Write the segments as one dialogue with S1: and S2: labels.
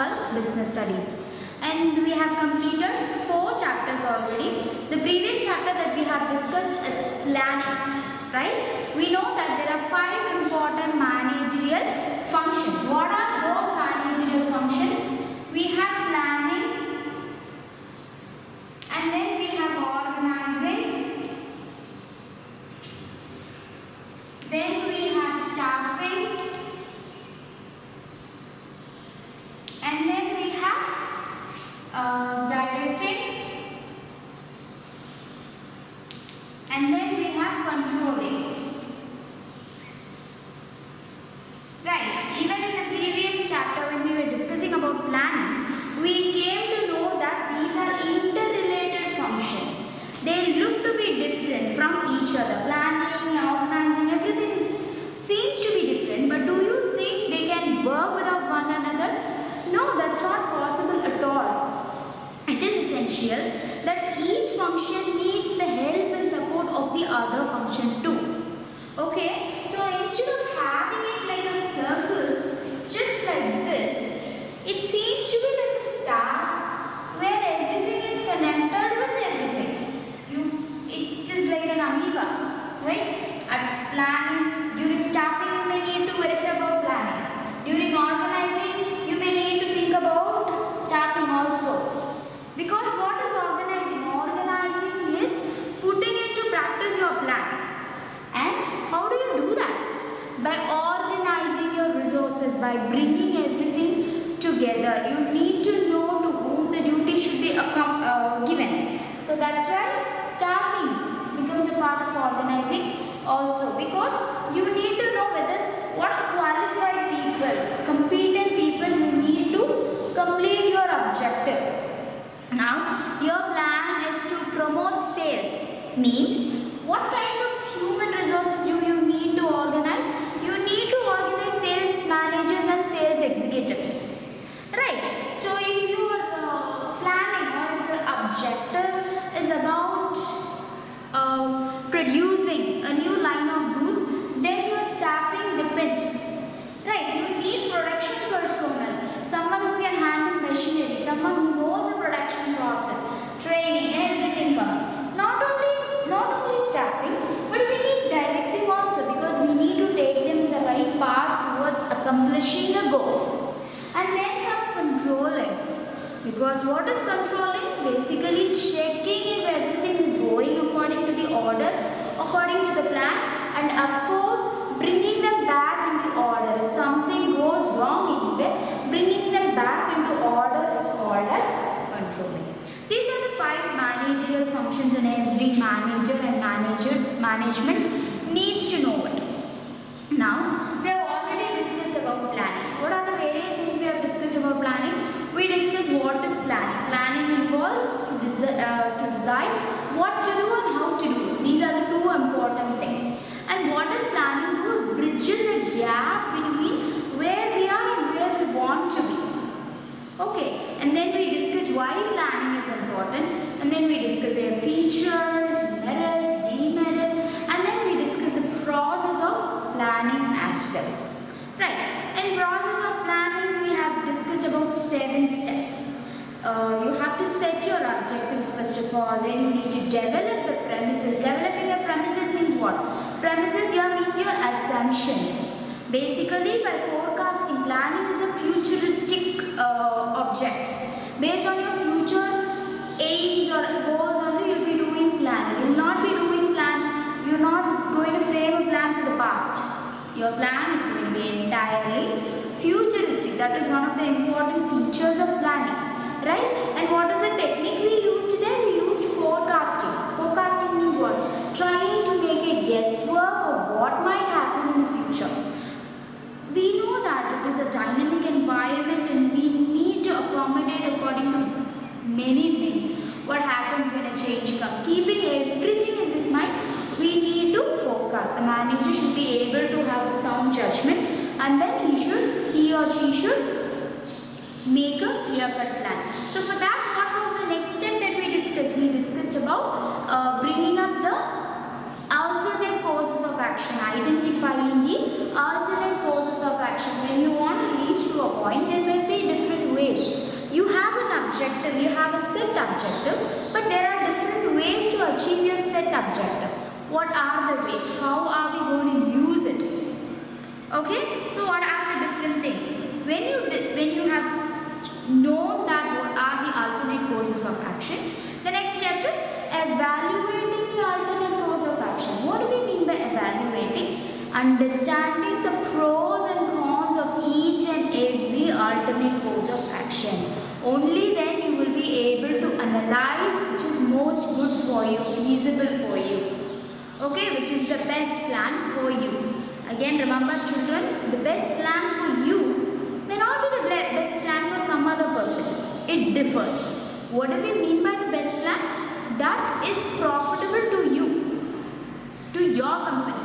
S1: called business studies. And we have completed 4 chapters already. The previous chapter that we have discussed is planning, right? We know that there are 5 important managerial functions. What are those managerial functions? We have planning, and then we have organizing, then we have staffing, and then we have directing, and then we have controlling. Right, even in the previous chapter when we were discussing about planning, we came to know that these are interrelated functions. They look to be different from each other. Planning, organizing, everything seems to be different, but do you think they can work without one another? No, that's not possible at all. It is essential that each function needs the help and support of the other function too. Okay, so instead of having it like a circle, just like this, it seems to be like a star where everything is connected with everything. It is like an amoeba, right? At planning, during staffing, you may need to verify about planning. During organizing, you may need to think about staffing also. Because what is organizing? Organizing is putting into practice your plan. And how do you do that? By organizing your resources, by bringing everything together. You need to know to whom the duty should be given. So that's why staffing becomes a part of organizing also, because you need to know whether what qualified people, competent people you need to complete your objective. Now, your plan is to promote sales. Means, what kind of human resources do you need to organize? You need to organize sales managers and sales executives. Right. So, if your planning or if your objective is about producing a new line of goods, then your staffing depends. Right. You need production personnel, someone who can handle machinery, someone who knows the production process, training, everything comes. Not only staffing, but we need directing also, because we need to take them in the right path towards accomplishing the goals. And then comes controlling, because what is controlling? Basically checking if everything is going according to the order, according to the plan, and of course bringing them back into order. If something goes wrong anywhere, bringing them back into order is called as controlling. These are the 5 managerial functions, and every manager and management needs to know it. Now, we have already discussed about planning. What are the various things we have discussed about planning? We discussed what is planning. Planning involves to decide what to do and how to do it. These are the 2 important things. And what does planning do? It bridges a gap between where we are and where we want to be. Okay, and then we discuss why planning is important, and then we discuss their features, merits, demerits, and then we discuss the process of planning as well. Right, in process of planning we have discussed about 7 steps. You have to set your objectives first of all, then you need to develop the premises. Developing your premises means what? Premises here means your assumptions. Basically, by forecasting, planning is a futuristic object. Based on your future aims or goals only, you will be doing planning. You will not be doing plan. You are not going to frame a plan for the past. Your plan is going to be entirely futuristic. That is one of the important features of planning. Right? And what is the technique we used there? We used forecasting. Forecasting means what? Trying to make a guesswork of what might happen in the future. We know that it is a dynamic environment and we need to accommodate according to many things. What happens when a change comes? Keeping everything in this mind, we need to forecast. The manager should be able to have a sound judgment, and then he or she should make a clear-cut plan. So for that, what was the next step that we discussed? We discussed about bringing up the alternate courses of action, identifying the alternate courses of action. When you want to reach to a point, there may be different ways. You have an objective, you have a set objective, but there are different ways to achieve your set objective. What are the ways? How are we going to use it? Okay, so what are the different things? When you have known that what are the alternate courses of action, the next step is evaluating the alternate course of action. What do we mean by evaluating? Understanding the pros and cons of each and every alternate course of action. Only then you will be able to analyze which is most good for you, feasible for you. Okay, which is the best plan for you. Again, remember children, the best plan for you may not be the best plan for some other person. It differs. What do we mean by the best plan? That is profitable to you, to your company.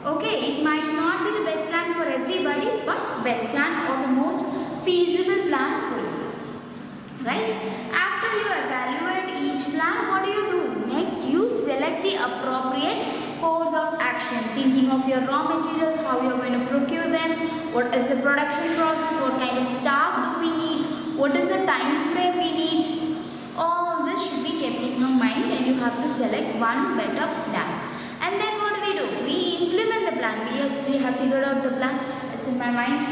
S1: Okay, it might not be the best plan for everybody, but best plan or the most feasible plan for you. Right? After you evaluate each plan, what do? Next, you select the appropriate course of action, thinking of your raw materials, how you are going to procure them, what is the production process, what kind of staff do we need, what is the time frame we need. All this should be kept in your mind and you have to select one better plan. And then what do? We implement the plan. Yes, we have figured out the plan. It's in my mind.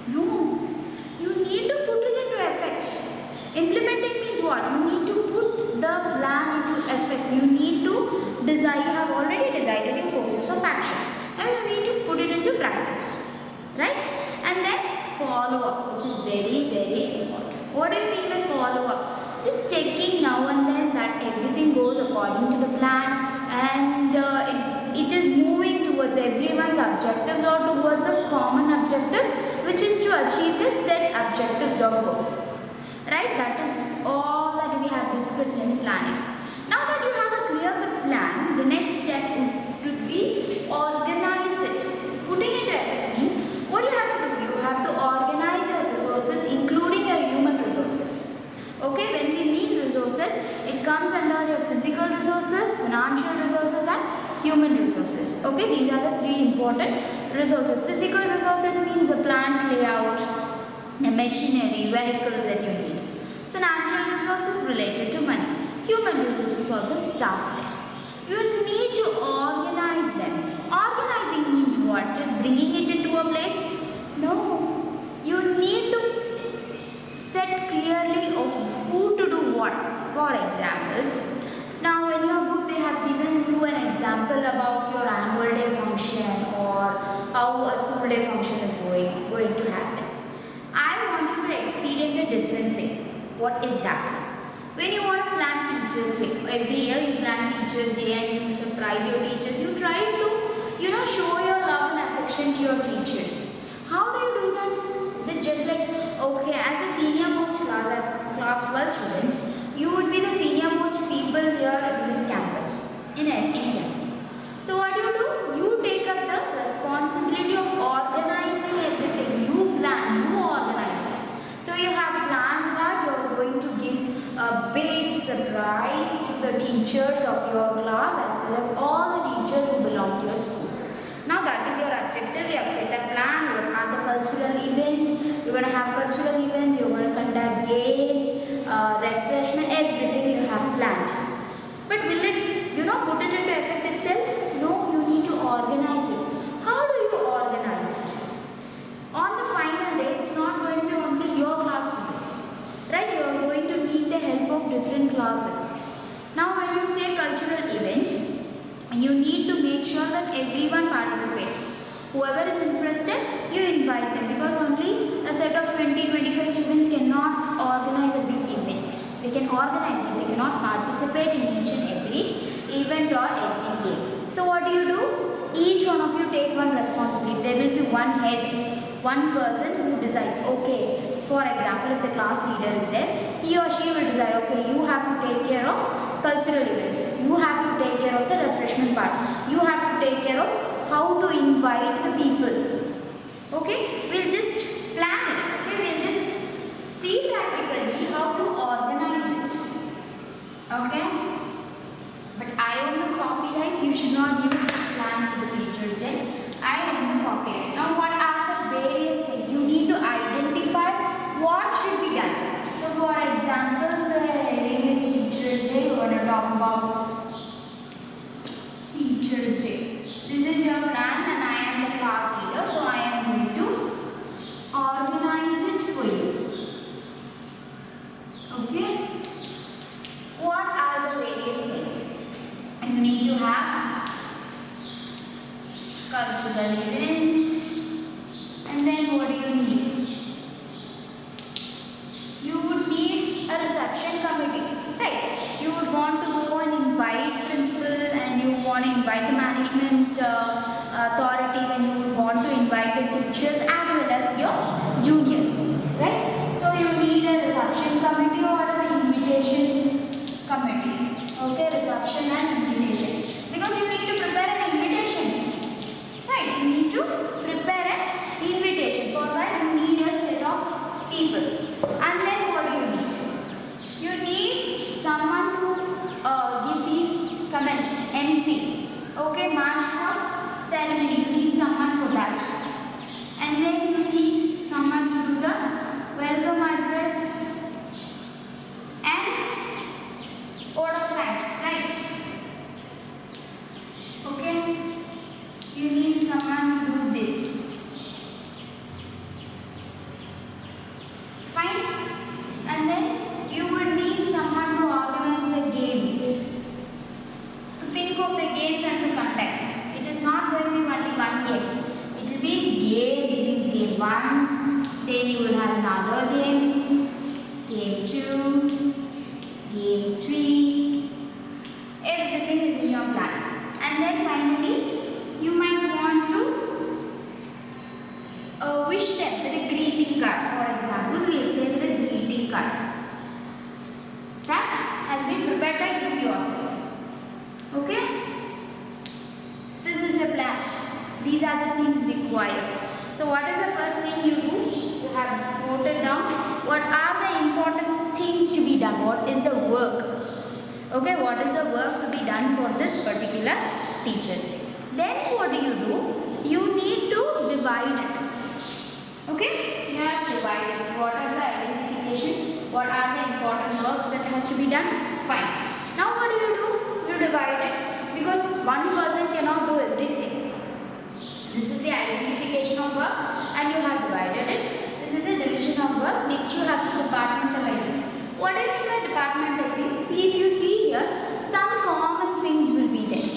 S1: No, you need to put it into effect. Implementing means what? You need to put the plan into effect. You need to design. You have already decided your courses of action. Now you need to put it into practice. Right? And then follow up, which is very, very important. What do you mean by follow up? Just checking now and then that everything goes according to the plan and it is moving towards everyone's objectives or towards a common objective, which is to achieve the set objectives or goal. Right? That is all that we have discussed in planning. Now that you have a clear plan, the next step would be organize it. Putting it into effect means what you have to do? You have to organize your resources, including your human resources. Okay, when we mean resources, it comes under your physical resources, financial resources and human resources. Okay, these are the three important resources. Physical resources means the plant layout, the machinery, vehicles that you need. Financial resources related to money. Human resources are the staff there. You need to organize them. Organizing means what? Just bringing it into a place? No. You need to set clearly of who to do what. For example, now in your book they have given you an example about your annual day function or how a school day function is going to happen. I want you to experience a different thing. What is that? When you want to plan Teachers Day, every year you plan Teachers Day and you surprise your teachers, you try to, show your love and affection to your teachers. How do you do that? Is it just like, okay, as the senior most class, as class 12 students, you would be the senior most people here in this campus, in any campus. So what do? You take up the responsibility of organizing everything. You plan, you organize it. So you have planned that you are going to give a big surprise to the teachers of your class as well as all the teachers who belong to your school. Now that is your objective. You have set a plan. You will have the cultural events. You're going to have cultural events. You're going to conduct games, refreshment, everything you have planned. But will it, put it into effect itself? No, you need to organize it. How do you organize it? On the final day, it's not going to be only your class students. Right? You are going to need the help of different classes. Now when you say cultural events, you need to make sure that everyone participates. Whoever is interested, you invite them because only a set of 20-25 students cannot organize a big event. They can organize it, they cannot participate in each and every event or every game. So what do? Each one of you take one responsibility. There will be one head, one person who decides, okay, for example, if the class leader is there, he or she will decide, okay, you have to take care of cultural events. You have to take care of the refreshment part. You have to take care of how to invite the people. Okay, we'll just plan it. Okay, we'll just see practically how to organize it. Okay, but I own the copyrights. You should not use this plan for the Teachers Day. I own the copyright. Now, what are the various things? You need to identify what should be early events. And then what do you need? You would need a reception committee, right? You would want to go and invite principal, and you want to invite the management authorities, and you would want to invite the teachers as well as your juniors, right? So you need a reception committee or an invitation committee. Okay, reception and invitation. Because you need to prepare an invitation. Right, you need to prepare an invitation. For that you need a set of people. And then what do you need? You need someone to give the comments, MC. Okay, master of ceremony. You need someone for that. And then you need someone to do the welcome address and word of thanks, right? Okay, you need someone to do this. Fine. And then you would need someone to organize the games, to think of the games and to conduct. It is not going to be only one game. It will be games. Means game 1, then you will have another game, game 2, game 3. Everything is in your plan. And then finally, you might want to wish them with a greeting card. For example, we will say with a greeting card that has been prepared by you yourself. Okay? This is the plan. These are the things required. So what is the first thing you do? You have noted down what are the important things to be done. What is the work? Okay, what is the work to be done for this particular Teachers' Day? Then what do? You need to divide it. Okay, you have to divide it. What are the identification? What are the important works that has to be done? Fine. Now what do? You divide it, because one person cannot do everything. This is the identification of work and you have divided it. This is a division of work. Next you have to departmentalize it. What do you mean by departmentalizing? See, if you see here, some common things will be there.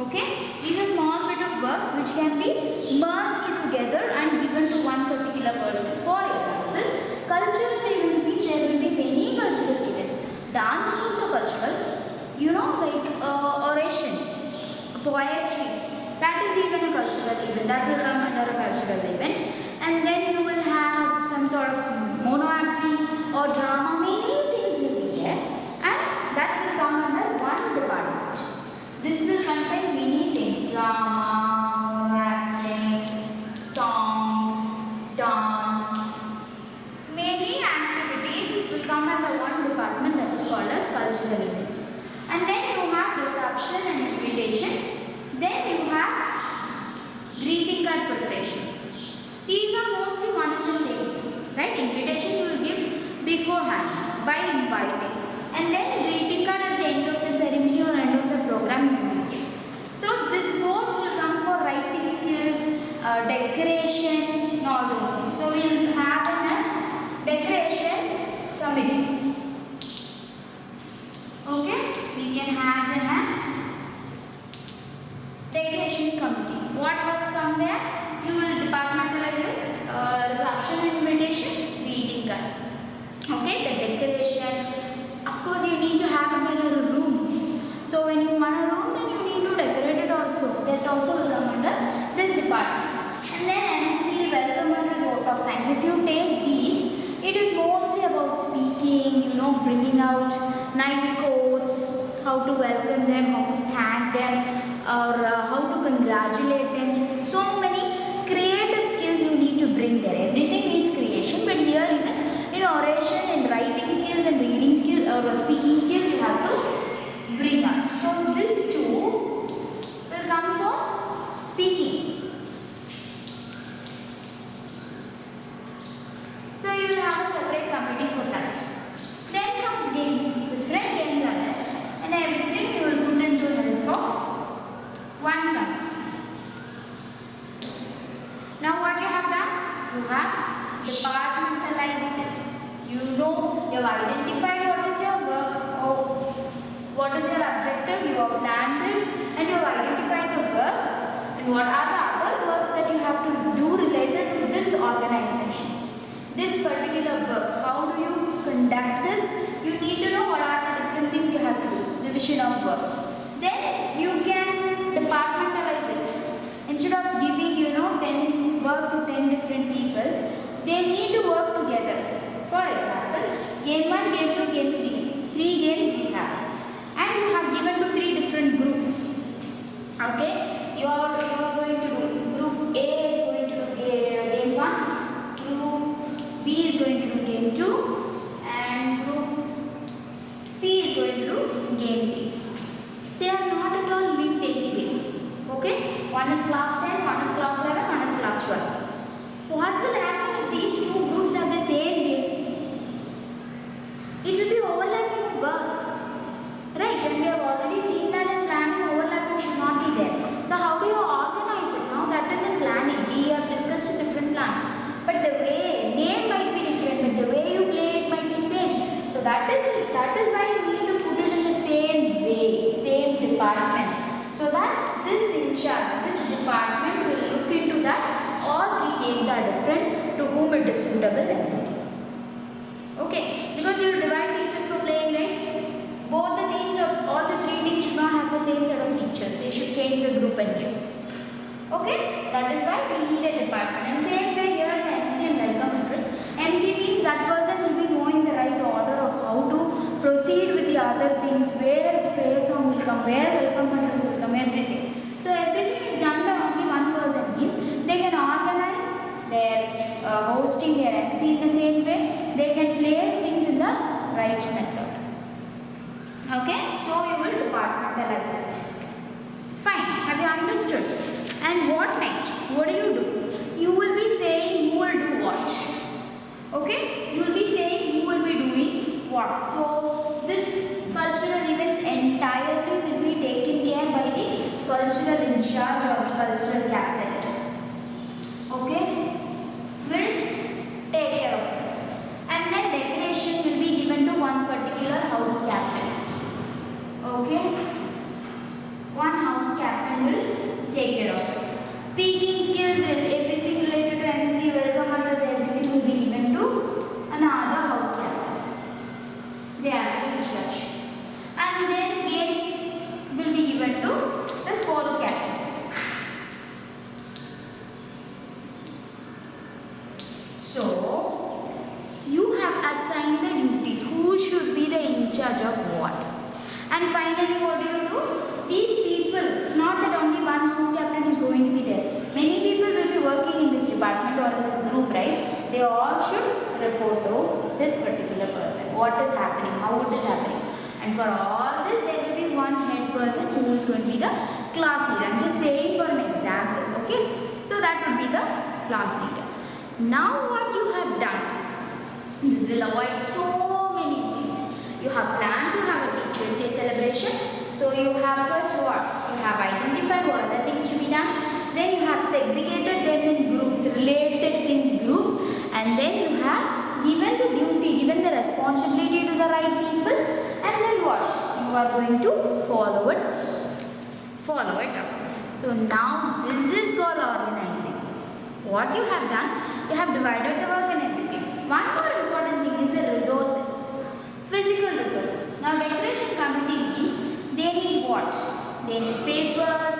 S1: Okay? These are small bit of works which can be merged together and given to one particular person. For example, cultural events means there will be many cultural events. Dance is also cultural. You know, like oration, poetry. That is even a cultural event. That will come under a cultural event. And then you will have some sort of mono acting or drama. Many things will be there, and that will come under one department. This will contain many things: drama, mono acting, songs, dance. Many activities will come under one department, that is called as cultural events. And then you have reception and invitation. Then you have greeting card preparation. These are mostly one and the same, right? Invitation you will give beforehand by inviting, and then greeting card at the end of the ceremony or end of the program you will give. So this both will come for writing skills, decoration, and all those things. So we will have it as decoration committee. Okay, we can have them as decoration committee. What works come there? You will departmentalize it, reception and invitation, greeting card. Okay, the decoration. Of course, you need to have it in a room. So when you want a room, then you need to decorate it also. That also will come under this department. And then MC, welcome and vote of thanks. If you take these, it is mostly about speaking, bringing out nice quotes, how to welcome them, how to thank them, or how to congratulate them. So many creative skills you need to bring there. Everything needs creation, but here even in oration and writing skills and reading skills or speaking skills you have to bring up. So this too will come for speaking. So you will have a separate committee for that. Then comes games. Different games are there, and everything you will put into help of one committee. Now what you have done? You have departmentalized it. You have identified what is your work or what is your objective. You have planned it and you have identified the work and what are the other works that have to do related to this organization, this particular work. How do you conduct this? You need to know what are the different things you have to do, division of work. Then you can departmentalize it. Instead of giving 10 work to 10 different people, they need to work together. For example, game 1, game 2, game 3. 3 games we have, and you have given to 3 different groups. Okay, you are going to do group A is going to do game 1, group B is going to do game 2, and group C is going to do game 3. They are not at all linked anyway. Okay, one is class 10, one is class 11, one is class 12. What will happen if these 2 groups have the same game? It will be overlapping of work, right? And we have already seen that in planning, overlapping should not be there. So how do you organize it? Now that is in planning. We have discussed different plans, but the name might be different, but the way you play it might be same. So that is why you need to put it in the same way, same department, so that this department will look into that all 3 games are different, to whom it is suitable. Okay, because you will divide teachers for playing, right? Both the teams or all the 3 teams should not have the same set of teachers. They should change the group and game. Okay, that is why we need a department. And same way here in MC and welcome address. MC means that person will be knowing the right order of how to proceed with the other things, where prayer song will come, where welcome address will come, everything. So everything is done by only one person. Means they can organize their hosting, their MC in the same way. They can place things in the right method. Okay, so you will departmentalize it. Fine, have you understood? And what next? What do? You will be saying who will do what. Okay, you will be saying who will be doing what. So this cultural events entirely will be taken care by the cultural in charge or the cultural captain. Okay, will take care of it. And then decoration will be given to one particular house captain. Okay, one house captain will take care of it. Speaking skills and everything related to MC, welcome address, everything will be given to another house captain. They are in charge. And then games will be given to the sports captain. So you have assigned the duties. Who should be the in charge of what? And finally, what do? These people, it's not that only one house captain is going to be there. Many people will be working in this department or in this group, right? They all should report to this particular person. What is happening? How it is happening? And for all this, there will be one head person who is going to be the class leader. I'm just saying for an example, okay? So that would be the class leader. Now what you have done, this will avoid so many things. You have planned to have a Teachers' Day celebration. So you have first what? You have identified what are the things to be done. Then you have segregated them in groups, related things groups. And then you have given the duty, given the responsibility to the right people. And then what? You are going to follow it up. So now this is called organizing. What you have done, you have divided the work and everything. One more important thing is the resources, physical resources. Now decoration committee means they need what? They need papers,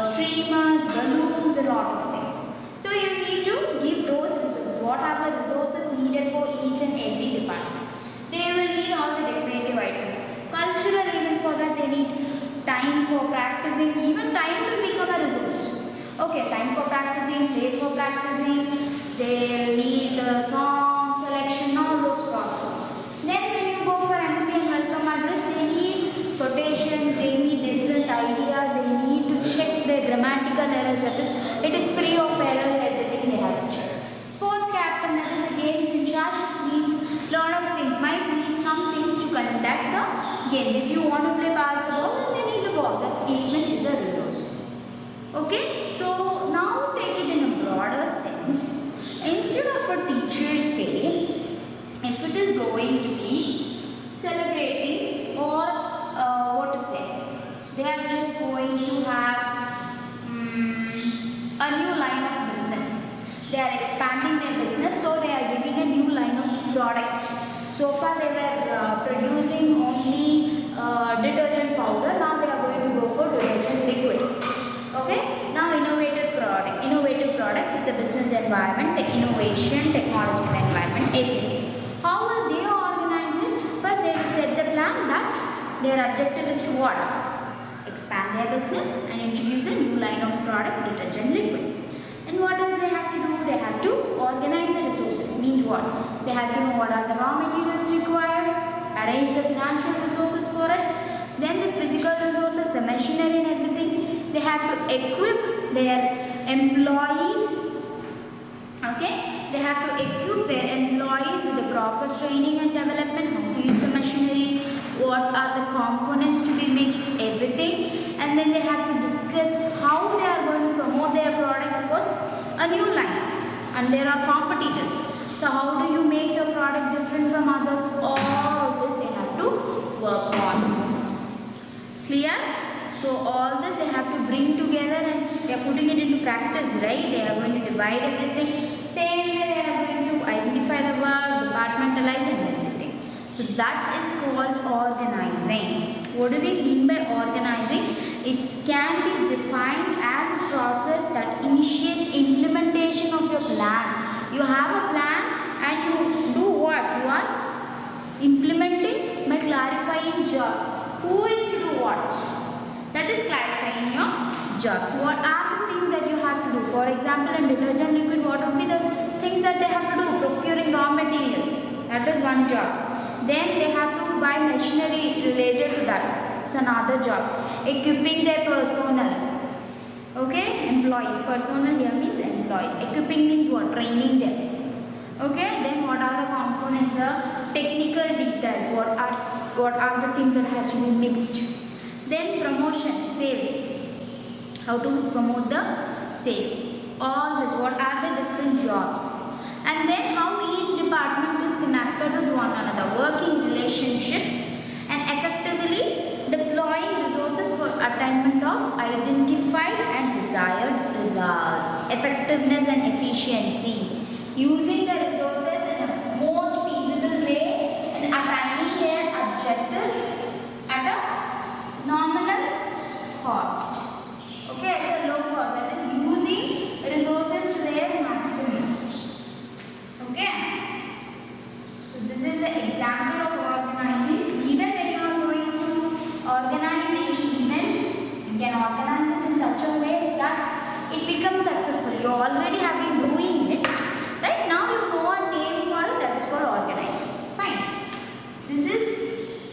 S1: streamers, balloons, a lot of things. So you need to give those resources. What are the resources needed for each and every department? They will need all the decorative items. Cultural events, for that they need time for practicing. Even time will become a resource. Okay, time for practicing, place for practicing. They need the song selection, all those processes. Then when you go for MC and welcome address, they need quotations, they need different ideas, they need to check the grammatical errors. That is, it is free of errors, everything they have to check. Sports captain, that is the games in charge, needs lot of things, might need some things to conduct the game. If you want to play basketball, then they need the ball. The equipment is a resource. Okay, so now take it in a broader sense. Instead of a Teachers' Day, if it is going to be celebrating or what to say, they are just going to have a new line of They are expanding their business, so they are giving a new line of products. So far they were producing only detergent powder. Now they are going to go for detergent liquid. Okay. Now innovative product with the business environment, the innovation, technological environment, everything. How will they organize it? First they will set the plan that their objective is to what? Expand their business and introduce a new line of product, detergent liquid. And what else they have to do? They have to organize the resources. Means what? They have to know what are the raw materials required, arrange the financial resources for it, then the physical resources, the machinery and everything. They have to equip their employees. Okay? They have to equip their employees with the proper training and development, how to use the machinery, what are the components to be mixed, everything. And then they have to discuss how they are going to promote their product, because a new line and there are competitors. So how do you make your product different from others? All this they have to work on. Clear? So all this they have to bring together and they are putting it into practice, right? They are going to divide everything. Same way they are going to identify the work, departmentalize and everything. So that is called organizing. What do we mean by organizing? It can be defined as a process that initiates implementation of your plan. You have a plan and you do what? You are implementing by clarifying jobs. Who is to do what? That is clarifying your jobs. What are the things that you have to do? For example, in detergent liquid, what would be the things that they have to do? Procuring raw materials. That is one job. Then they have to buy machinery related to that. It's another job. Equipping their personnel. Okay? Employees. Personnel here means employees. Equipping means what? Training them. Okay? Then what are the components? Technical details. What are the things that has to be mixed? Then promotion, sales. How to promote the sales. All this. What are the different jobs? And then how each department is connected with one another. Working relationships and effectively deploying resources for attainment of identified and desired results. Effectiveness and efficiency. Using the resources in the most feasible way and attaining their objectives at a nominal cost. Okay, at a low cost. That is using resources to their maximum. Okay. So this is the example of organizing. Even when you are going to organize any event, you can organize it in such a way that it becomes successful. You already have been doing it. Right now you know a name for it, that is called organizing. Fine. This is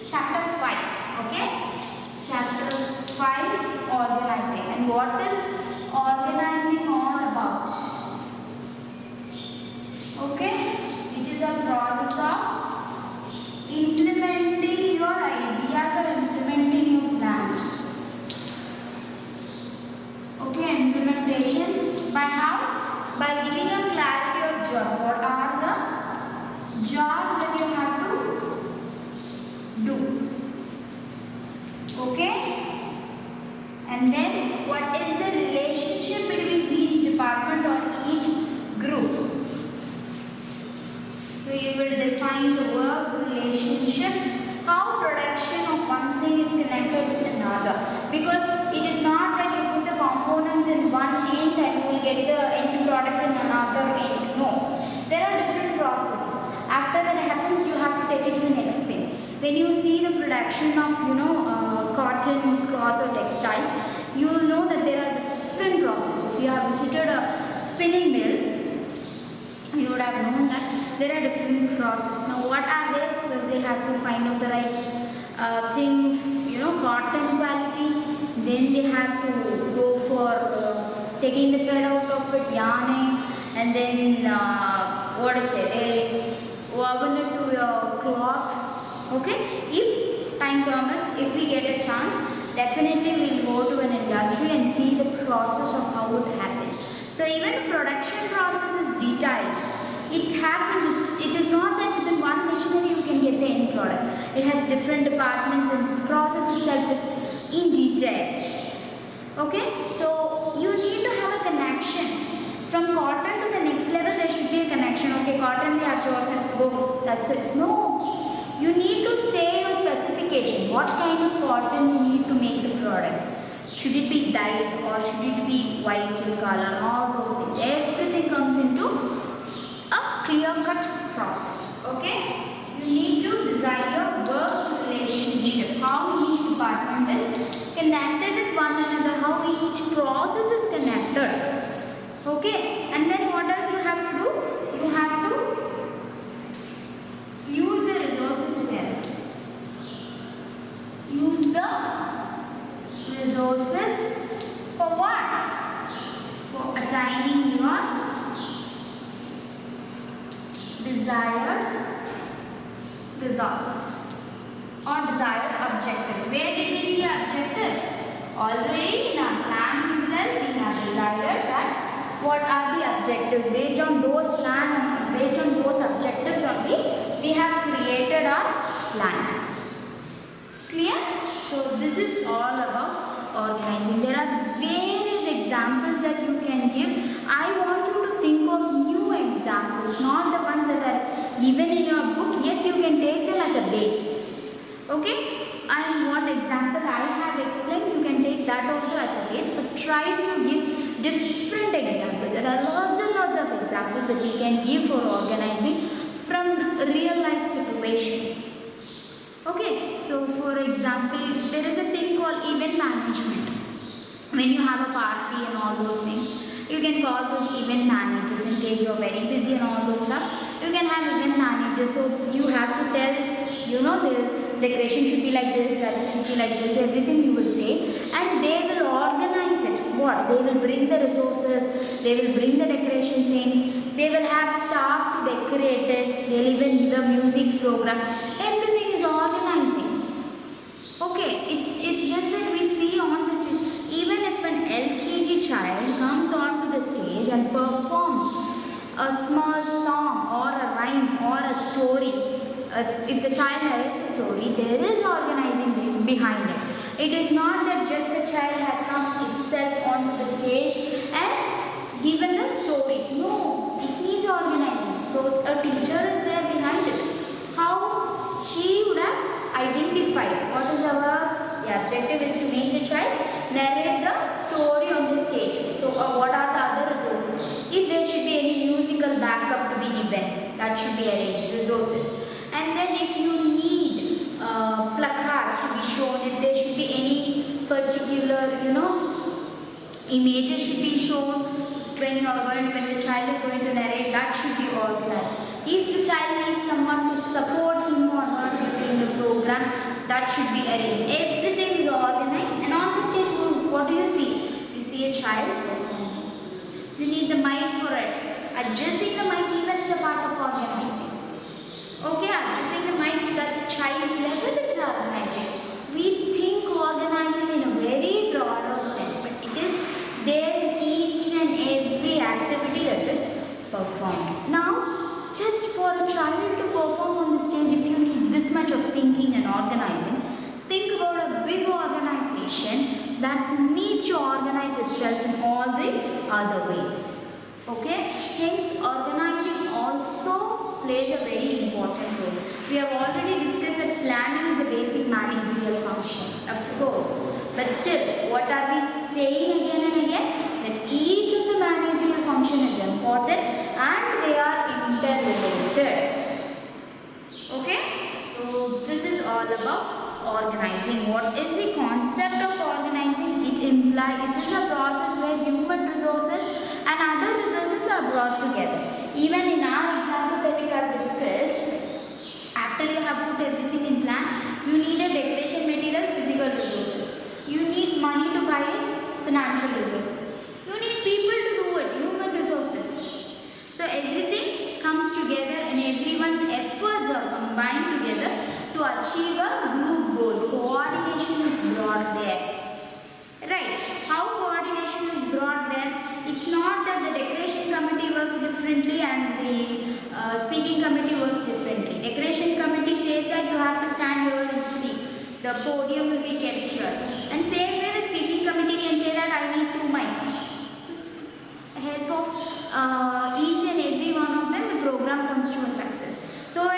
S1: chapter 5. Okay. Chapter 5, organizing. And what is organizing all about? Okay. It is a process of implementing your ideas or implementing your plans. Okay, implementation by how? By giving a clarity of job. What are the jobs that you have to do? Okay? And then what is the relationship between each department or each group? So you will define the work relationship, how production of one thing is connected with another. Because it is not that you put the components in one end and you will get the end product in another end. No. There are different processes. After that happens, you have to take it to the next thing. When you see the production of, cotton, cloth or textiles, you will know that there are different processes. If you have visited a spinning mill, you would have known that there are different processes. Now what are they? Because they have to find out the right thing, cotton quality. Then they have to go for taking the thread out of it, yarning, and then they woven it to your cloth. Okay? If time permits, if we get a chance, definitely we'll go to an industry and see the process of how it happens. So even the production process is detailed. It happens, it is not that within one machinery you can get the end product. It has different departments and the process itself is in detail. Okay, so you need to have a connection from cotton to the next be a connection. Okay, cotton we have chosen, go, that's it. No, you need to say your specification. What kind of cotton you need to make the product. Should it be dyed or should it be white in color? All those things. Everything comes into a clear-cut process. Okay? You need to design your work relationship. How each department is connected with one another. How each process is connected. Okay? And then what else you have to do? You have to use the resources well. Use the resources for what? For attaining your desired results or desired objectives. Where did we see objectives? Already in our plan itself we have decided that what are the objectives. Based on those plan, based on those objectives only, we have created our plan. Clear? So this is all about organizing. There are various examples that you can give. I want you to think of new examples, not the ones that are given in your book. Yes, you can take them as a base. Okay? And what example I have explained, you can take that also as a base. But try to give different examples. There are lots and lots of examples that we can give for organizing from real life situations. Okay, so for example, there is a thing called event management. When you have a party and all those things, you can call those event managers in case you are very busy and all those stuff. You can have event managers, so you have to tell, you know, the decoration should be like this, that should be like this, everything you will say, and they will organize it. What? They will bring the resources, they will bring the decoration things, they will have staff to decorate it, they will even give a music program. Everything is organizing. Okay, it's just that we see on the stage, even if an LKG child comes onto the stage and performs a small song or a rhyme or a story, if the child narrates a story, there is organizing behind it. It is not that just the child has come itself onto the stage and given the story. No, it needs organizing. So a teacher is there behind it. How she would have identified what is the objective is to make the child narrate the story on the stage. So what are the other resources? If there should be any musical backup to the event, that should be arranged, resources. And then if you need placards to be shown, if there should be any particular, images should be shown when the child is going to narrate, that should be organized. If the child needs someone to support him or her during the program, that should be arranged. Everything is organized, and on the stage, what do you see? You see a child performing. You need the mic for it. Adjusting the mic even is a part of organizing. Okay, adjusting the mic to the child's level is organizing. We think organizing in a very broader sense, but it is there in each and every activity that is performed. Now, just for a child to perform on the stage, if you need this much of thinking and organizing, think about a big organization that needs to organize itself in all the other ways. Okay, hence organizing also plays a very important role. We have already discussed that planning is the basic managerial function, of course. But still, what are we saying again and again? That each of the managerial function is important and they are interrelated. Okay? So, this is all about organizing. What is the concept of organizing? It is a process where human resources and other resources are brought together. Even in our example that we have discussed, after you have put everything in plan, you need a decoration materials, physical resources. You need money to buy it, financial resources. You need people to do it, human resources. So everything comes together and everyone's efforts are combined together to achieve a group goal. Coordination is brought there. Right. How coordination is brought there? It's not that the decoration committee works differently and the speaking committee works differently. Decoration committee says that you have to stand here and speak. The podium will be kept here. And same way the speaking committee can say that I need 2 mics. Help of each and every one of comes to a success. So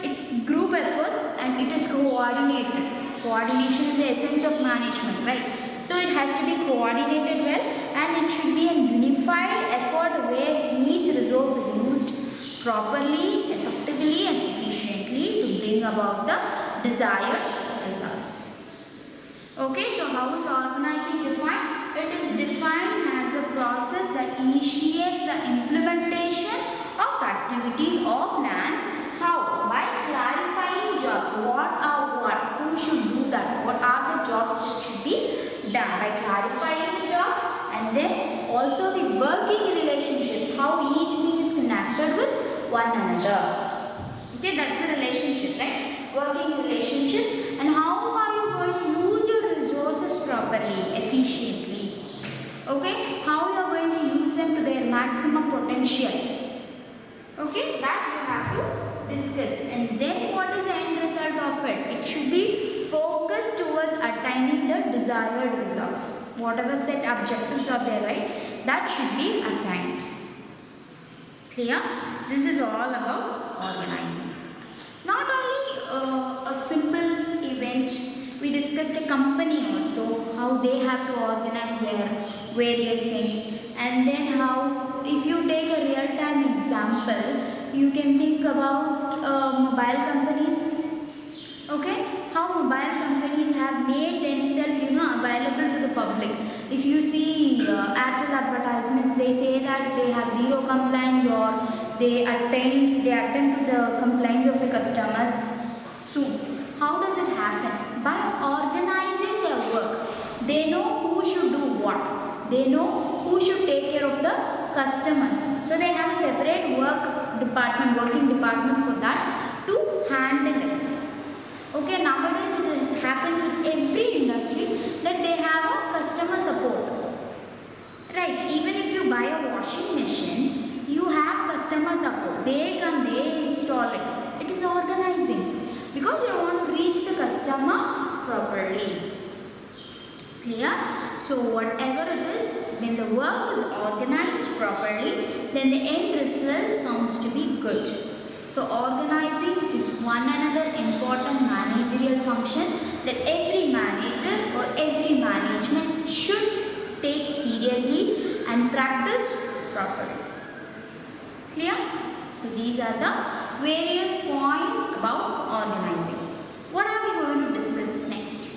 S1: it's group efforts and it is coordinated. Coordination is the essence of management, right? So it has to be coordinated well, and it should be a unified effort where each resource is used properly, effectively and efficiently to bring about the desired results. Okay, so how is organizing defined? It is defined as a process that initiates the implementation of activities or plans. How? By clarifying jobs. What are what? Who should do that? What are the jobs that should be done? By clarifying the jobs, and then also the working relationships. How each thing is connected with one another. Okay, that's the relationship, right? Working relationship. And how are you going to use your resources properly, efficiently? Okay, how you are going to use them to their maximum potential? Okay, that you have to discuss. And then what is the end result of it? It should be focused towards attaining the desired results. Whatever set objectives are there, right? That should be attained. Clear? This is all about organizing. Not only a simple event, we discussed a company also, how they have to organize their various things, and then how, if you take a real-time example, you can think about mobile companies. Okay, how mobile companies have made themselves, available to the public. If you see Airtel advertisements, they say that they have zero complaints, or they attend to the complaints of the customers soon. How does it happen? By organizing their work. They know who should do what. They know who should take care of the customers. So they have a separate working department for that to handle it. Okay, nowadays it happens with every industry that they have a customer support. Right, even if you buy a washing machine, you have customer support. They come, they install it. It is organizing because they want to reach the customer properly. Clear? So whatever it is, when the work is organized properly, then the end result sounds to be good. So organizing is one another important managerial function that every manager or every management should take seriously and practice properly. Clear? So these are the various points about organizing. What are we going to discuss next?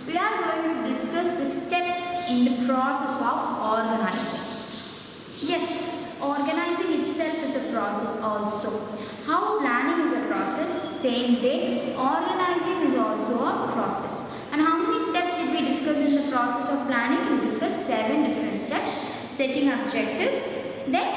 S1: We are going to discuss the steps in the process of organizing. Yes, organizing itself is a process also. How planning is a process, same way organizing is also a process. And how many steps did we discuss in the process of planning? We discussed 7 different steps. Setting objectives, then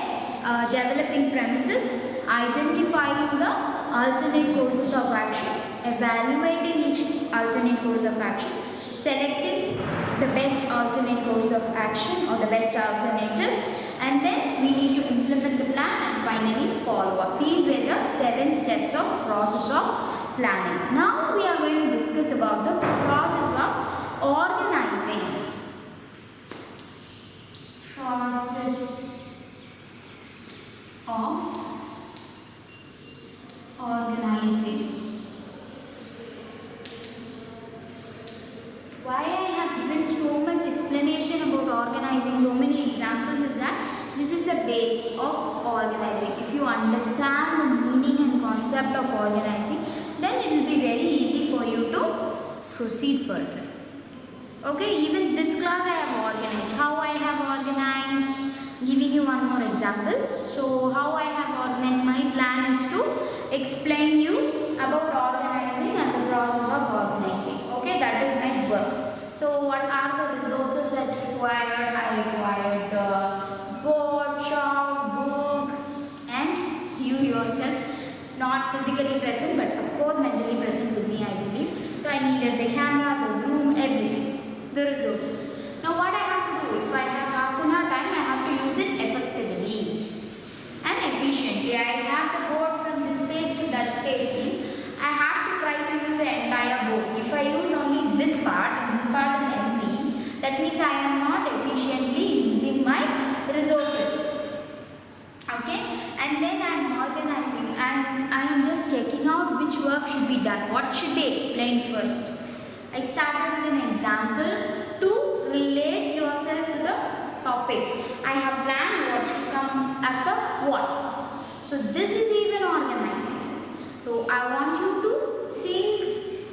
S1: developing premises, identifying the alternate courses of action, evaluating each alternate course of action, selecting the best alternate course of action or the best alternative, and then we need to implement the plan and finally follow up. These were the 7 steps of process of planning. Now we are going to discuss about the process of organizing. Process of organizing. Why I have given so much explanation about organizing, so many examples, is that this is a base of organizing. If you understand the meaning and concept of organizing, then it will be very easy for you to proceed further. Okay, even this class I have organized. How I have organized? Giving you one more example. So how I have organized, my plan is to explain you about organizing and the process of organizing. Okay, that is my work. So what are the resources that required? I required the board, chalk, book, and you yourself, not physically present but of course mentally present with me, I believe. So I needed the camera, the room, everything, the resources. Now what I have to do, if I have half an hour time, I have to use it effectively and efficiently. I have the board from this space to that space means I have to try to use the entire board. If I use only this part and this part is empty, that means I am not efficiently using my resources. Okay, and then I am organizing. that, what should be explained first? I started with an example to relate yourself to the topic. I have planned what should come after what. So this is even organizing. So I want you to think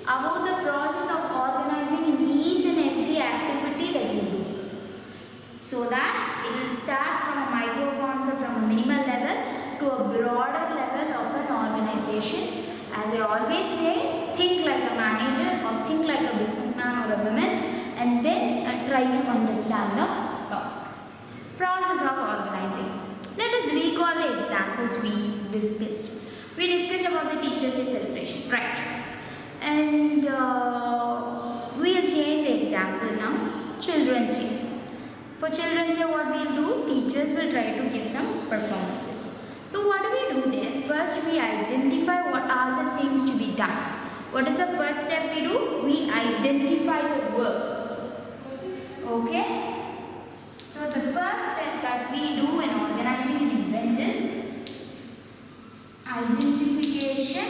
S1: about the process of organizing in each and every activity that you do, so that it will start from a micro concept, from a minimal level to a broader level of an organization. As I always say, think like a manager or think like a businessman or a woman, and then try to understand the process of organizing. Let us recall the examples we discussed. We discussed about the Teachers' Day celebration, right? And we'll change the example now. Children's Day. For Children's Day, what we'll do, teachers will try to give some performances. So what do we do there? First, we identify what are the things to be done. What is the first step we do? We identify the work. Okay? So the first step that we do in organizing an event is identification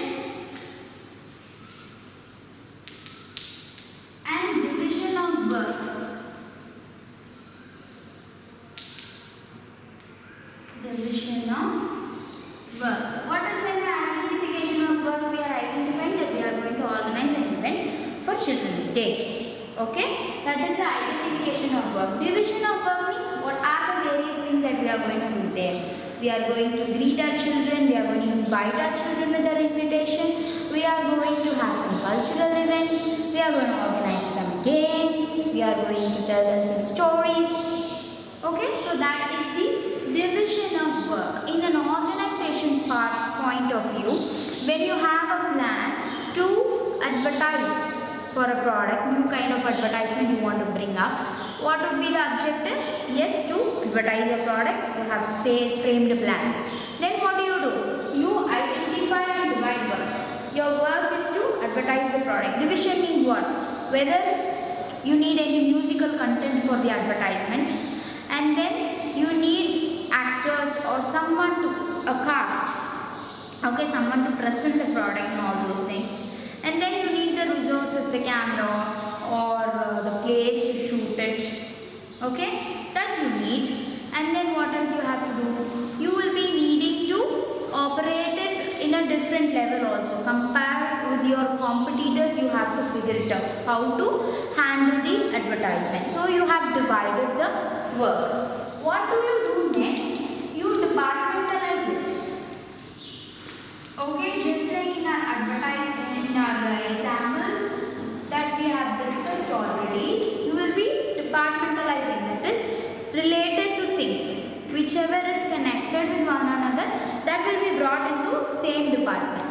S1: and division of work. Division of work. What is when the identification of work? We are identifying that we are going to organize an event for Children's Day. Okay, that is the identification of work. Division of work means what are the various things that we are going to do there. We are going to greet our children, we are going to invite our children with our invitation, we are going to have some cultural events, we are going to organize some games, we are going to tell them some stories. Okay, so that is the division of work. In an organization's point of view, when you have a plan to advertise for a product, new kind of advertisement you want to bring up, what would be the objective? Yes, to advertise a product, you have framed a plan. Then what do? You identify and divide work. Your work is to advertise the product. Division means what? Whether you need any musical content for the advertisement, and then you need actors or someone to cast, okay, someone to present the product and all those things. And then you need the resources, the camera or the place to shoot it, okay, that you need. And then what else you have to do? You will be needing to operate it in a different level also. Compared with your competitors, you have to figure it out how to handle the advertisement. So you have divided the work. What do you do next? You departmentalize it. Okay, just like in our advertisement, in our example that we have discussed already, you will be departmentalizing, that is related to things. Whichever is connected with one another, that will be brought into same department.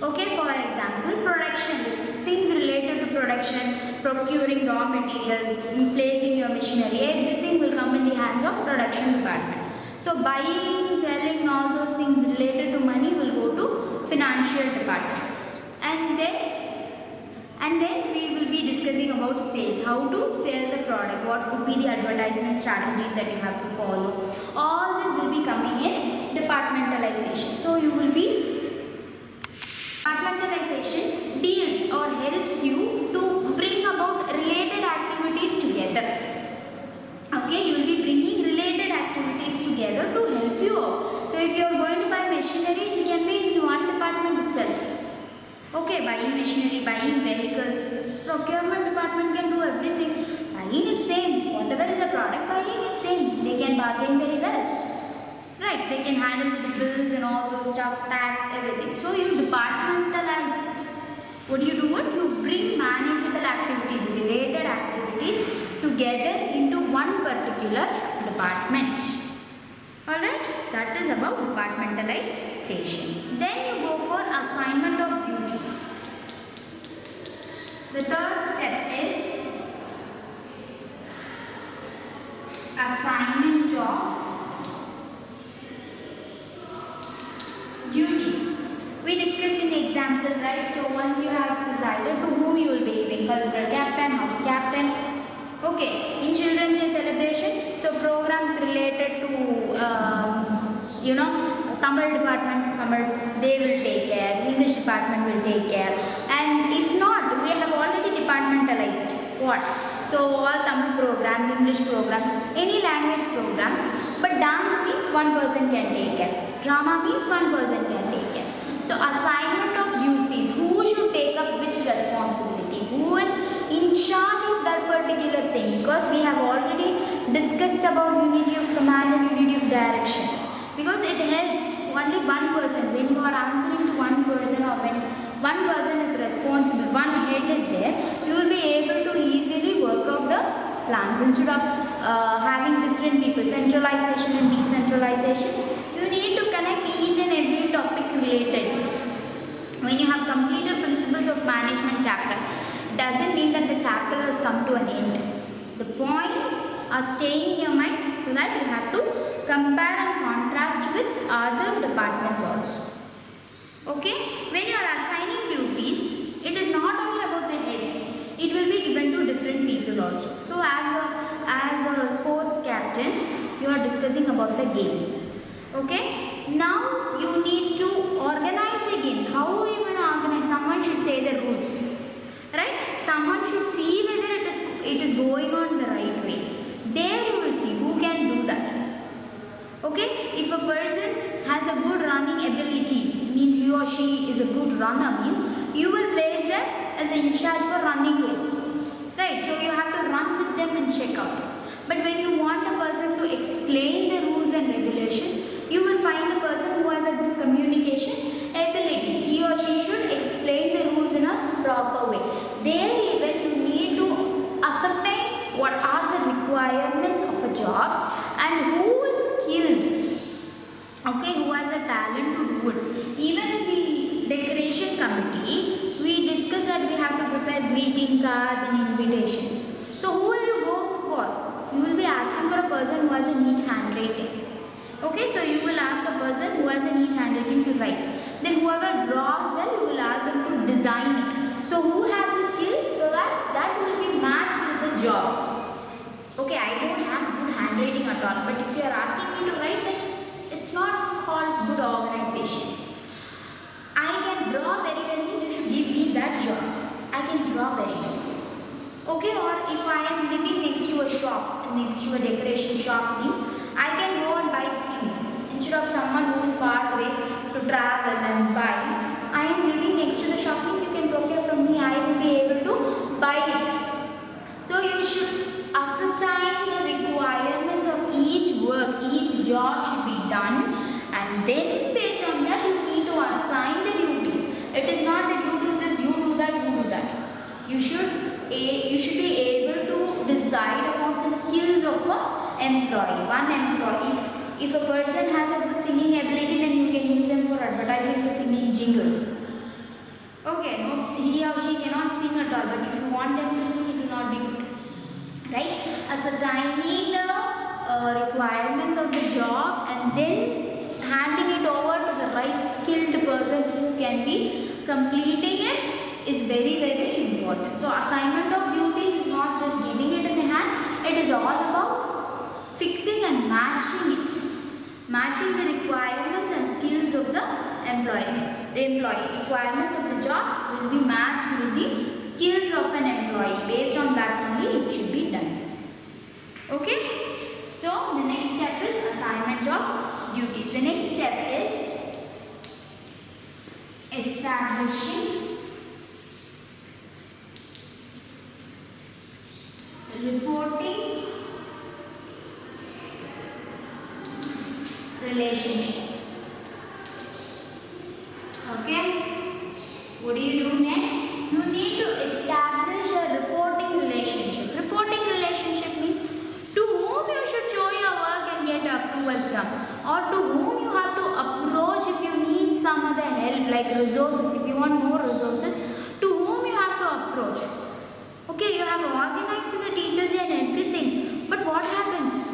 S1: Okay, for example, production, things related to production, procuring raw materials, placing your machinery, everything will come in the hands of production department. So buying, selling, all those things related to money will go to financial department. And then we will be discussing about sales, how to sell the product, what could be the advertisement strategies that you have to follow. All this will be coming in departmentalization. So you will be, departmentalization deals or helps you to bring about related activities together. Okay, you will be bringing related activities together to help you out. So if you are going to buy machinery, it can be in one department itself. Okay, buying machinery, buying vehicles, procurement department can do everything. Buying is same. Whatever is a product, buying is same. They can bargain very well. Right, they can handle with the bills and all those stuff, tax, everything. So you departmentalize it. What do? You bring manageable activities, related activities together into one particular department. Alright, that is about departmentalization. Then you go for assignment of duties. The third step is assignment of duties. We discussed in the example, right? So once you have decided to whom you will be giving, cultural captain, house captain. Okay, in Children's Day celebration, so programs related to, Tamil department they will take care, English department will take care, and if not, we have already departmentalized what? So all Tamil programs, English programs, any language programs, but dance means one person can take care, drama means one person can take care. So assignment of duties, who should take up which responsibility, who is in charge of that particular thing, because we have already discussed about unity of command and unity of direction, because it helps only one person. When you are answering to one person, or when one person is responsible, one head is there, you will be able to easily work out the plans instead of having different people, centralization and decentralization. You need to connect each and every topic related. When you have completed principles of management chapter, doesn't mean that the chapter has come to an end. The points are staying in your mind, so that you have to compare and contrast with other departments also. Okay, when you are assigning duties, it is not only about the head, it will be given to different people also. So as a sports captain, you are discussing about the games. Okay, now you need to organize the games. How are you going to organize? Someone should say the rules, right? Someone should see whether it is going on the right way. There you will see who can do that. Okay, if a person has a good running ability, means he or she is a good runner, means you will place them as in charge for running race, right? So you have to run with them and check out. But when you want a person to explain the rules and regulations, you will find a person who has a good communication ability. He or she should explain the rules in a proper way. There even you need to ascertain what are the requirements of a job and who is skilled, okay, who has a talent to do it. Even in the decoration committee, we discussed that we have to prepare greeting cards and invitations. So who will you go for? You will be asking for a person who has a neat handwriting. Okay, so you will ask a person who has a neat handwriting to write. Then whoever draws well, you will ask them to design it. So who has the skill, so that will be matched with the job. Okay, I don't have good handwriting at all, but if you are asking me to write, then it's not called good organization. I can draw very well, means you should give me that job. I can draw very well. Okay, or if I am living next to a shop, next to a decoration shop, means I can go and buy things. Instead of someone who is far away to travel and buy, I am living next to the shop, means you can procure from me, I will be able to buy it. So you should ascertain the requirements of each work, each job should be done, and then based on that you need to assign the duties. It is not that you do this, you do that, you do that. You should be able to decide upon the skills of an employee. One employee, if a person has a good singing ability, then you can use them for advertising, for singing jingles. Okay, no, he or she cannot sing at all, but if you want them to sing, it will not be good. Right? Ascertaining the requirements of the job and then handing it over to the right skilled person who can be completing it is very, very important. So assignment of duties is not just giving it in the hand, it is all about fixing and matching it. Matching the requirements and skills of the employee. Requirements of the job will be matched with the skills of an employee. Based on that only it should be done. Okay? So the next step is assignment of duties. The next step is establishing reporting relationships. Okay? What do you do next? You need to establish a reporting relationship. Reporting relationship means to whom you should show your work and get approval from, or to whom you have to approach if you need some other help like resources. If you want more resources, to whom you have to approach. Okay, you have organized the teachers and everything, but what happens?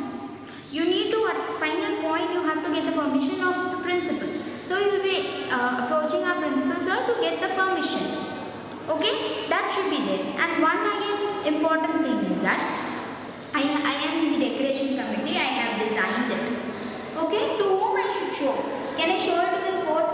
S1: You need to, at final point, you have to get the permission of the principal. So you will be approaching our principal sir to get the permission. Okay, that should be there. And one again important thing is that I am in the decoration committee. I have designed it. Okay, to whom I should show? Can I show it to the sports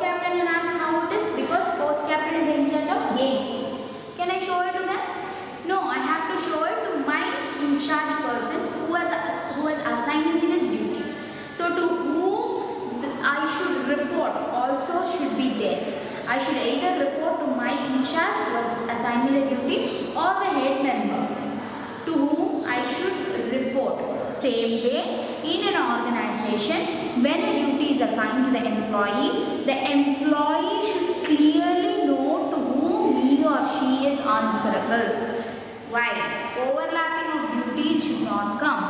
S1: to whom I should report. Same way, in an organization, when a duty is assigned to the employee should clearly know to whom he or she is answerable. While overlapping of duties should not come.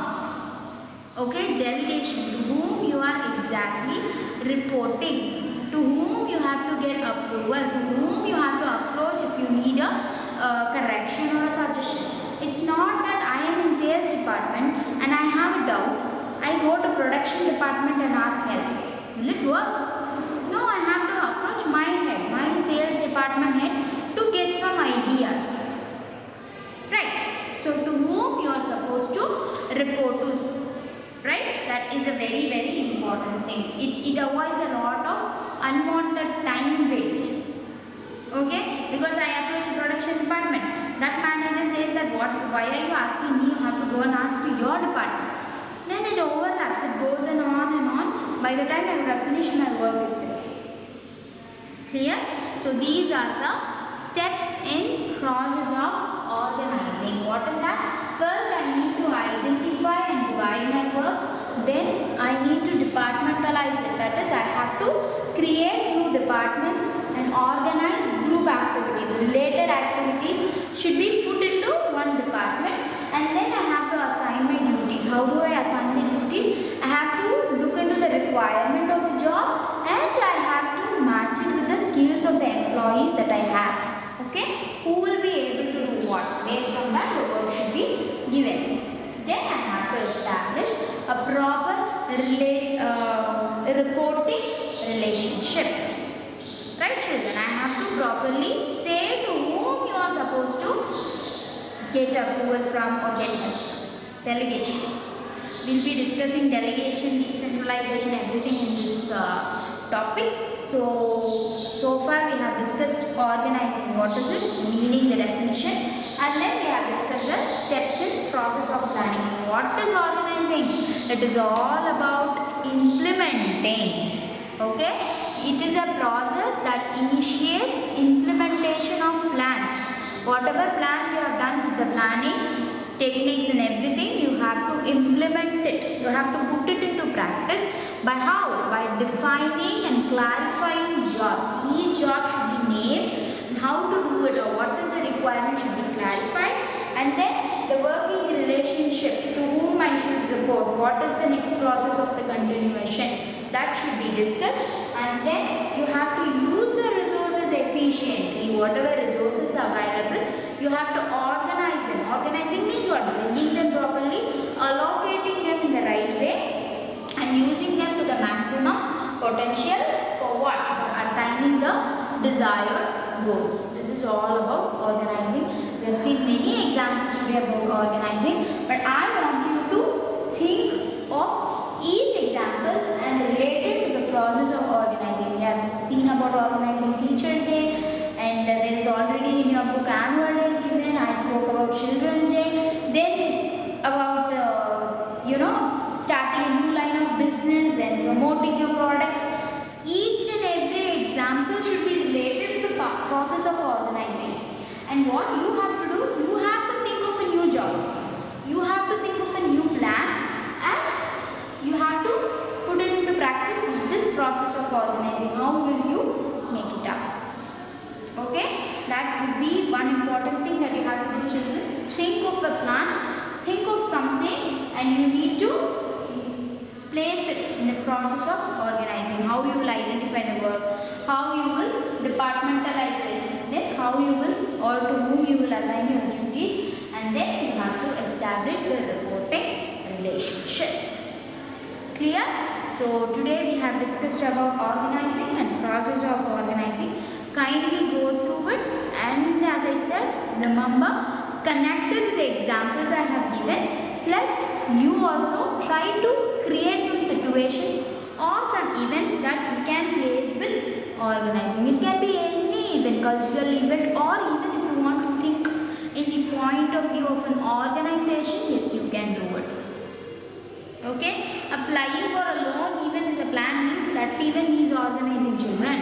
S1: Okay, delegation, to whom you are exactly reporting, to whom you have to get approval, to whom you have to approach if you need a correction or a suggestion. It's not that I am in sales department and I have a doubt. I go to production department and ask help. Will it work? No, I have to approach my head, my sales department head to get some ideas. Right. So to whom you are supposed to report to. Right? That is a very, very important thing. It avoids a lot of unwanted time waste. Okay? Because I approach the production department. That manager says that why are you asking me? You have to go and ask to your department. Then it overlaps. It goes on and on. By the time I would have finished my work itself. Clear? So these are the steps in process of organizing. What is that? First, I need to identify and divide my work. Then, I need to departmentalize it. That is, I have to create new departments and organize group activities. Related activities should be put into one department. And then, I have to assign my duties. How do I assign the duties? I have to look into the requirement of the job and I have to match it with the skills of the employees that I have. Okay, who will be able to do what? Based on that, the work should be given. Then I have to establish a proper reporting relationship. Right, children? I have to properly say to whom you are supposed to get approval from or get help from. Delegation. We will be discussing delegation, decentralization, everything in this topic. So far we have discussed organizing, what is it, meaning, the definition, and then we have discussed the steps in process of planning. What is organizing? It is all about implementing. Okay? It is a process that initiates implementation of plans. Whatever plans you have done with the planning, techniques and everything, you have to implement it. You have to put it into practice. By how? By defining and clarifying jobs. Each job should be named and how to do it or what is the requirement should be clarified. And then the working relationship, to whom I should report, what is the next process of the continuation, that should be discussed. And then you have to use the resources efficiently. Whatever resources are available, you have to organize them. Organizing means what? Bringing them properly, allocating them in the right way, and using them to the maximum potential for what? For attaining the desired goals. This is all about organizing. We have seen many examples today about organizing, but I want you to think of each example and relate it to the process of organizing. We have seen about organizing Teachers' Day, and there is already in your book Annual Day is given. I spoke about Children's Day. Then about starting a new line of business, then promoting your product. Each and every example should be related to the process of organizing. And what you have to do, you have to think of a new job. You have to think of a new plan and you have to put it into practice. This process of organizing, how will you make it up? Okay, that would be one important thing that you have to do, children. Think of a plan, think of something, and you need to place it in the process of organizing. How you will identify the work, how you will departmentalize it, then how you will or to whom you will assign your duties, and then you have to establish the reporting relationships. Clear? So today we have discussed about organizing and process of organizing. Kindly go through it, and as I said, remember, connected to the examples I have given, plus you also try to create some situations or some events that you can place with organizing. It can be any event, cultural event, or even if you want to think in the point of view of an organization, yes, you can do it. Okay, applying for a loan even if the plan means that even is organizing, children.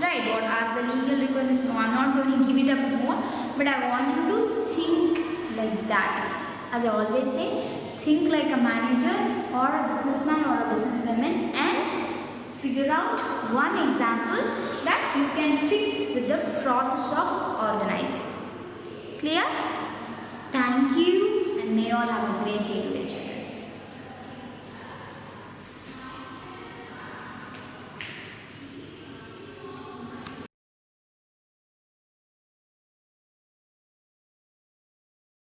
S1: Right, what are the legal requirements? No, I'm not going to give it up more, but I want you to think like like that. As I always say, think like a manager or a businessman or a businesswoman and figure out one example that you can fix with the process of organizing.